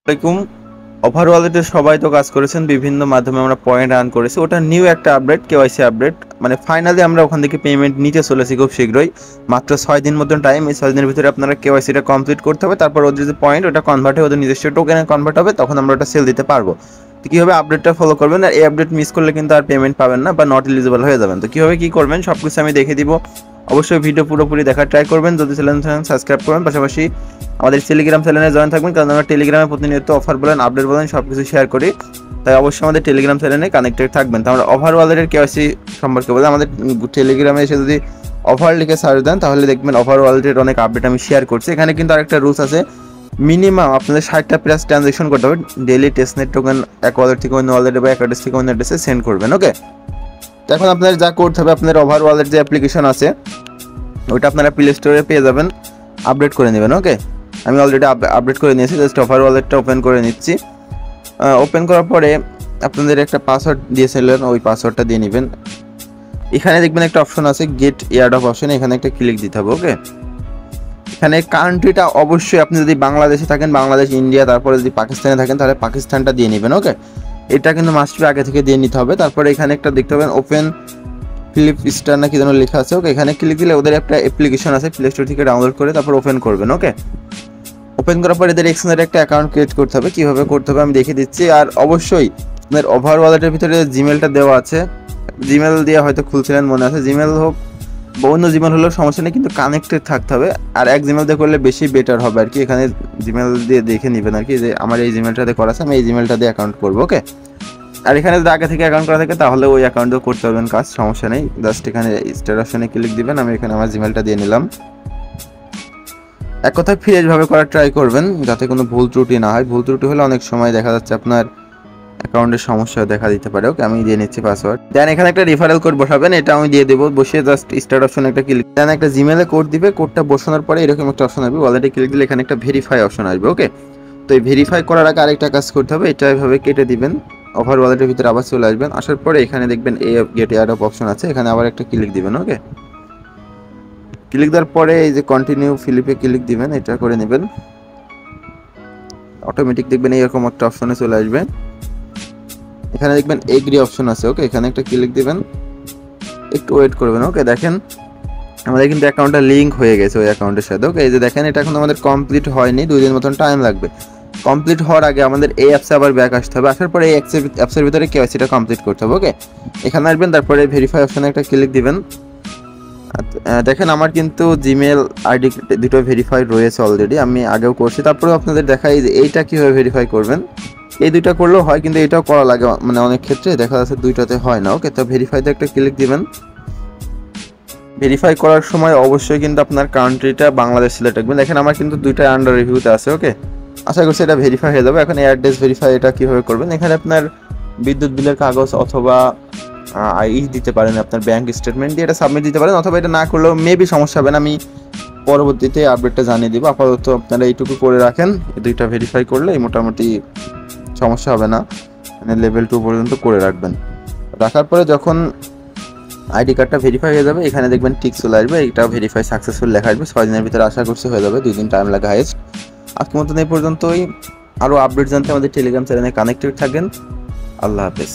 আসসালামাইকুম। ওভার ওয়ালেটে সবাই তো কাজ করেছেন, বিভিন্ন মাধ্যমে আমরা পয়েন্ট আর্ন করেছি। ওটা নিউ একটা আপডেট, কেওয়াইসি আপডেট। মানে ফাইনালি আমরা ওখান থেকে পেমেন্ট নিতে চলেছি খুব শীঘ্রই। মাত্র 6 দিন মতন টাইম। এই 6 দিনের ভিতরে আপনারা কেওয়াইসিটা কমপ্লিট করতে হবে, তারপর ওদের যে পয়েন্ট ওটা কনভার্ট হয়ে ওদের নিজস্ব টোকেনে কনভার্ট হবে, তখন আমরা ওটা সেল দিতে পারবো। তো কীভাবে আপডেটটা ফলো করবেন, আর এই আপডেট মিস করলে কিন্তু আর পেমেন্ট পাবেন না বা নট এলিজিবল হয়ে যাবেন। তো কীভাবে কী করবেন সব কিছু আমি দেখে দিব। অবশ্যই ভিডিও পুরোপুরি দেখার ট্রাই করবেন। যদি চ্যানেল সাবস্ক্রাইব করবেন, পাশাপাশি আমাদের টেলিগ্রাম চ্যানেলে জয়েন থাকবেন, কারণ আমরা টেলিগ্রামে প্রতিনিয়ত অফার বলেন, আপডেট বলেন, সব কিছু শেয়ার করি। তাই অবশ্যই আমাদের টেলিগ্রাম চ্যানেলে কানেক্টেড থাকবেন। তো আমরা ওভার ওয়ালেটের কেওয়াইসি সম্পর্কে বলে আমাদের টেলিগ্রামে এসে যদি অফার লিখে সার্চ দেন, তাহলে দেখবেন ওভার ওয়ালেটের অনেক আপডেট আমি শেয়ার করছি। এখানে কিন্তু আরেকটা রুলস আছে, মিনিমাম আপনাদের 60টা প্লাস ট্রানজ্যাকশন করতে হবে। ডেইলি টেস্টনেট টোকেন এক ওয়ালেট থেকে অন্য ওয়ালেটে বা এক অ্যাড্রেস থেকে অন্য অ্যাড্রেসে সেন্ড করবেন। ওকে, তো এখন আপনার যা করতে হবে, আপনার ওভার ওয়ালেট যে অ্যাপ্লিকেশন আছে ওইটা আপনারা প্লে স্টোরে পেয়ে যাবেন, আপডেট করে নেবেন। ওকে, আমি অলরেডি আপডেট করে নিয়েছি। জাস্ট ওভার ওয়ালেটটা ওপেন করে নিচ্ছি। ওপেন করার পরে আপনাদের একটা পাসওয়ার্ড দিয়েছিলেন, ওই পাসওয়ার্ডটা দিয়ে নেবেন। এখানে দেখবেন একটা অপশন আছে গেট এয়ারড্রপ অপশন, এখানে একটা ক্লিক দিতে হবে। ওকে, এখানে কান্ট্রিটা অবশ্যই আপনি যদি বাংলাদেশে থাকেন বাংলাদেশ, ইন্ডিয়া, তারপরে যদি পাকিস্তানে থাকেন তাহলে পাকিস্তানটা দিয়ে নেবেন। ওকে, এটা কিন্তু মাস্ট বি আগে থেকে দিয়ে নিতে হবে। তারপরে এখানে একটা দেখতে পাবেন ওপেন ফ্লিপ স্টার না কি যেন লেখা আছে। ওকে, এখানে ক্লিক দিলে ওদের একটা অ্যাপ্লিকেশন আছে, প্লে স্টোর থেকে ডাউনলোড করে তারপর ওপেন করবেন। ওকে, ওপেন করার পর এদের এক্সচেঞ্জের একটা অ্যাকাউন্ট ক্রিয়েট করতে হবে। কীভাবে করতে হবে আমি দেখিয়ে দিচ্ছি। আর অবশ্যই আপনার ওভার ওয়ালেটের ভিতরে জিমেলটা দেওয়া আছে, জিমেল দিয়ে হয়তো খুলছিলেন মনে আছে। জিমেল হোক বা অন্য জিমেল হলেও সমস্যা নেই, কিন্তু কানেক্টেড থাকতে হবে। আর এক জিমেল দিয়ে করলে বেশি বেটার হবে আর কি। এখানে জিমেল দিয়ে দেখে নেবেন আর কি, যে আমার এই জিমেলটাতে করা আছে, আমি এই জিমেলটা দিয়ে অ্যাকাউন্ট করবো। ওকে, আর এখানে যদি আগে থেকে অ্যাকাউন্ট করা থাকে তাহলে ওই অ্যাকাউন্টেও করতে পারবেন কাজ, সমস্যা নেই। জাস্ট এখানে স্টার অপশনে ক্লিক দিবেন। আমি এখানে আমার জিমেলটা দিয়ে নিলাম। এক কথায় ফ্রেশভাবে করার ট্রাই করবেন, যাতে কোনো ভুল ত্রুটি না হয়। ভুল ত্রুটি হলে অনেক সময় দেখা যাচ্ছে আপনার অ্যাকাউন্টের সমস্যা দেখা দিতে পারে। ওকে, আমি দিয়ে নিচ্ছি পাসওয়ার্ড। দেন এখানে একটা রেফারেল কোড বসাবেন, এটা আমি দিয়ে দেবো। বসিয়ে জাস্ট স্টার্ট অপশনে একটা ক্লিক দেন, একটা জিমেলে কোড দিবে। কোডটা বসানোর পরে এরকম একটা অপশন আসবে, ওয়ালেটে ক্লিক দিলে এখানে একটা ভেরিফাই অপশন আসবে। ওকে, তো এই ভেরিফাই করার আগে আরেকটা কাজ করতে হবে, এটা এভাবে কেটে দিবেন। ওভার ওয়ালেটের ভিতরে আবার চলে আসবেন। আসার পরে এখানে দেখবেন গেট এয়ারড্রপ অপশন আছে, এখানে আবার একটা ক্লিক দিবেন। ওকে, ক্লিক দেওয়ার পরে এই যে কন্টিনিউ ফিলিপে ক্লিক দিবেন, এটা করে নেবেন। অটোমেটিক দেখবেন এরকম একটা অপশনে চলে আসবে। এখানে দেখবেন এগ্রি অপশন আছে। ওকে, এখানে একটা ক্লিক দিবেন, একটু ওয়েট করবেন। ওকে, দেখেন আমাদের কিন্তু অ্যাকাউন্টটা লিঙ্ক হয়ে গেছে ওই অ্যাকাউন্টের সাথে। ওকে, এই যে দেখেন এটা এখন আমাদের কমপ্লিট হয়নি, 2 দিন মতন টাইম লাগবে। কমপ্লিট হওয়ার আগে আমাদের এই অ্যাপসে আবার ব্যাক আসতে হবে। আসার পরে এই অ্যাপসের ভিতরে কেওয়াইসিটা কমপ্লিট করতে হবে। ওকে, এখানে আসবেন, তারপরে ভেরিফাই অপশনে একটা ক্লিক দিবেন। দেখেন আমার কিন্তু জিমেল আইডি দুটো ভেরিফাইড রয়েছে অলরেডি, আমি আগেও করছি। তারপরেও আপনাদের দেখাই যে এইটা কীভাবে ভেরিফাই করবেন। এই দুইটা করলেও হয়, কিন্তু এটাও করা লাগে, মানে অনেক ক্ষেত্রে দেখা যাচ্ছে দুইটাতে হয় না। ওকে, তো ভেরিফাইতে একটা ক্লিক দিবেন। ভেরিফাই করার সময় অবশ্যই কিন্তু আপনার কান্ট্রিটা বাংলাদেশ সিলেক্ট রাখবেন। দেখেন আমার কিন্তু দুইটা আন্ডার রিভিউতে আছে। ওকে, আশা করছি এটা ভেরিফাই হয়ে যাবে। এখন অ্যাড্রেস ভেরিফাই এটা কীভাবে করবেন, এখানে আপনার বিদ্যুৎ বিলের কাগজ অথবা দিতে পারেন, আপনার ব্যাংক স্টেটমেন্ট দিয়ে এটা সাবমিট দিতে পারেন, অথবা এটা না করলেও মেবি সমস্যা হবে না। আমি পরবর্তীতে আপডেটটা জানিয়ে দিব। আপাতত আপনারা এইটুকু করে রাখেন, এই দুইটা ভেরিফাই করলে মোটামুটি সমস্যা হবে না। মানে লেভেল 2 পর্যন্ত করে রাখবেন। রাখার পরে যখন আইডি কার্ডটা ভেরিফাই হয়ে যাবে, এখানে দেখবেন টিক চলে আসবে, এটা ভেরিফাই সাকসেসফুল লেখা আসবে। 6 দিনের ভিতরে আশা করছি হয়ে যাবে, 2 দিন টাইম লাগে হাইস্ট। আজকের মতন এই পর্যন্তই। আরও আপডেট জানতে আমাদের টেলিগ্রাম চ্যানেলে কানেক্টেড থাকবেন। আল্লাহ হাফেজ।